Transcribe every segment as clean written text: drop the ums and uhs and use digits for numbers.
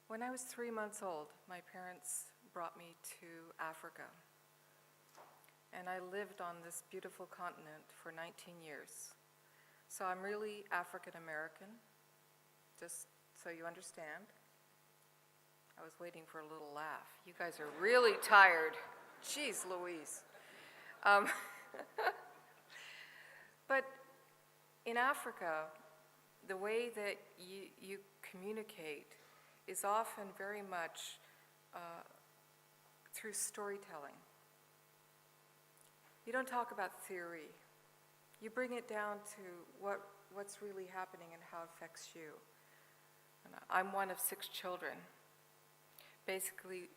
When I was 3 months old, my parents brought me to Africa. And I lived on this beautiful continent for 19 years. So I'm really African American, just so you understand. I was waiting for a little laugh. You guys are really tired. Jeez Louise. But in Africa, the way that you communicate is often very much through storytelling. You don't talk about theory. You bring it down to what's really happening and how it affects you. And I'm one of 6 children. Basically,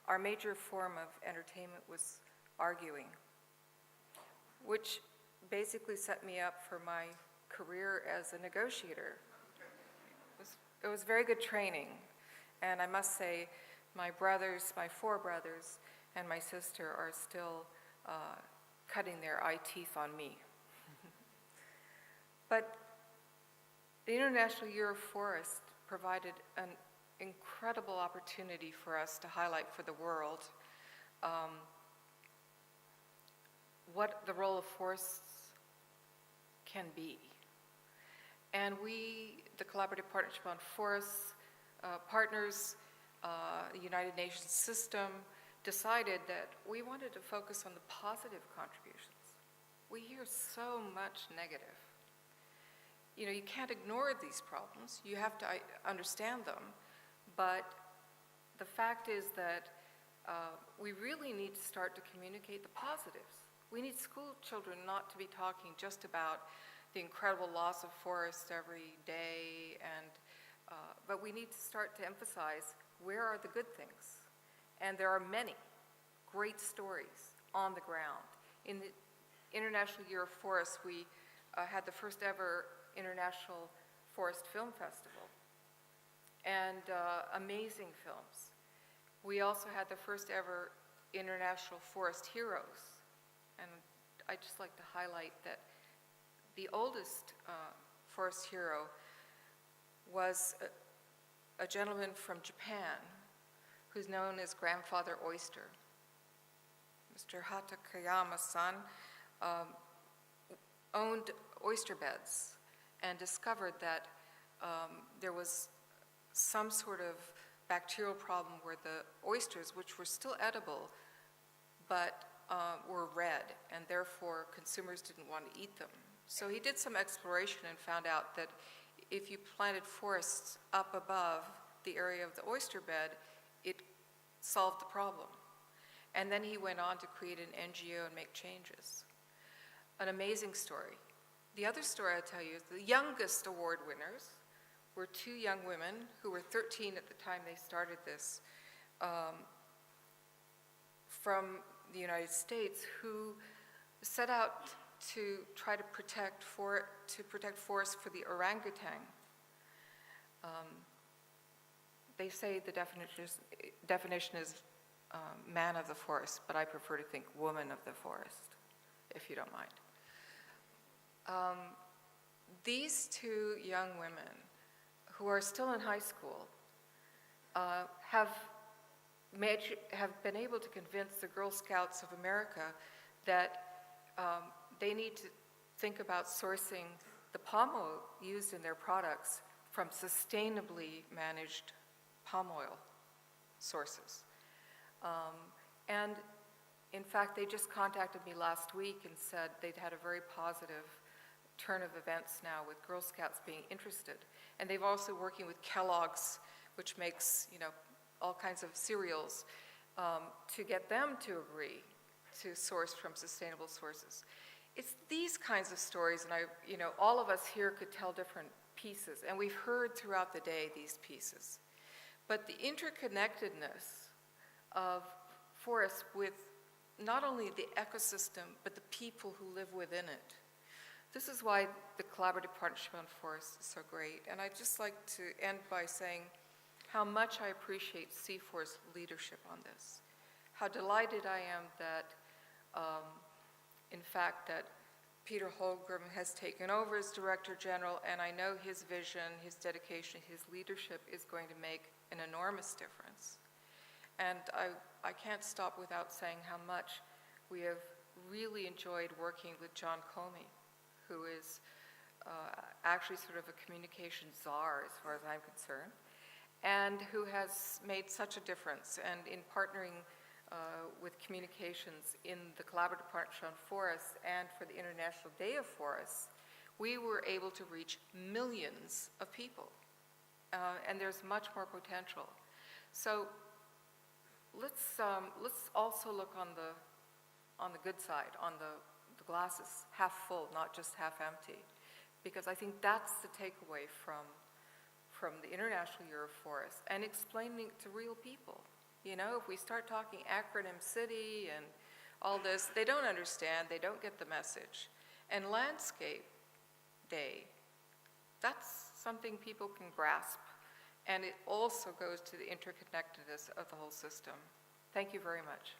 our major form of entertainment was arguing, which basically set me up for my career as a negotiator. It was very good training. And I must say, my 4 brothers, and my sister are still cutting their eye teeth on me. But the International Year of Forest provided an incredible opportunity for us to highlight for the world what the role of forests can be. And we, the Collaborative Partnership on Forests, partners, the United Nations system, decided that we wanted to focus on the positive contributions. We hear so much negative. You know, you can't ignore these problems. You have to understand them. But the fact is that we really need to start to communicate the positives. We need school children not to be talking just about the incredible loss of forests every day, but we need to start to emphasize where are the good things. And there are many great stories on the ground. In the International Year of Forests, we had the first ever International Forest Film Festival, and amazing films. We also had the first ever International Forest Heroes, and I'd just like to highlight that the oldest forest hero was a gentleman from Japan who's known as Grandfather Oyster. Mr. Hatakeyama-san owned oyster beds and discovered that there was some sort of bacterial problem where the oysters, which were still edible, but were red, and therefore consumers didn't want to eat them. So he did some exploration and found out that if you planted forests up above the area of the oyster bed, it solved the problem. And then he went on to create an NGO and make changes. An amazing story. The other story I'll tell you is the youngest award winners were 2 young women who were 13 at the time they started this, from the United States, who set out to try to protect forests for the orangutan. They say the definition is man of the forest, but I prefer to think woman of the forest, if you don't mind. These 2 young women, who are still in high school, have been able to convince the Girl Scouts of America that they need to think about sourcing the palm oil used in their products from sustainably managed palm oil sources. And in fact, they just contacted me last week and said they'd had a very positive turn of events now with Girl Scouts being interested. And they've also working with Kellogg's, which makes, you know, all kinds of cereals, to get them to agree to source from sustainable sources. It's these kinds of stories, and all of us here could tell different pieces, and we've heard throughout the day these pieces. But the interconnectedness of forests with not only the ecosystem, but the people who live within it. This is why the Collaborative Partnership on Forests is so great. And I'd just like to end by saying how much I appreciate CIFOR's leadership on this. How delighted I am that, in fact, that Peter Holmgren has taken over as Director General, and I know his vision, his dedication, his leadership is going to make an enormous difference. And I can't stop without saying how much we have really enjoyed working with John Comey, who is actually sort of a communication czar as far as I'm concerned, and who has made such a difference. And in partnering with communications in the Collaborative Partnership on Forests and for the International Day of Forests, we were able to reach millions of people. And there's much more potential. So let's also look on the good side, on the glasses half full, not just half empty, because I think that's the takeaway from the International Year of Forests, and explaining it to real people. You know, if we start talking acronym city and all this, they don't understand, they don't get the message. And Landscape Day, that's something people can grasp, and it also goes to the interconnectedness of the whole system. Thank you very much.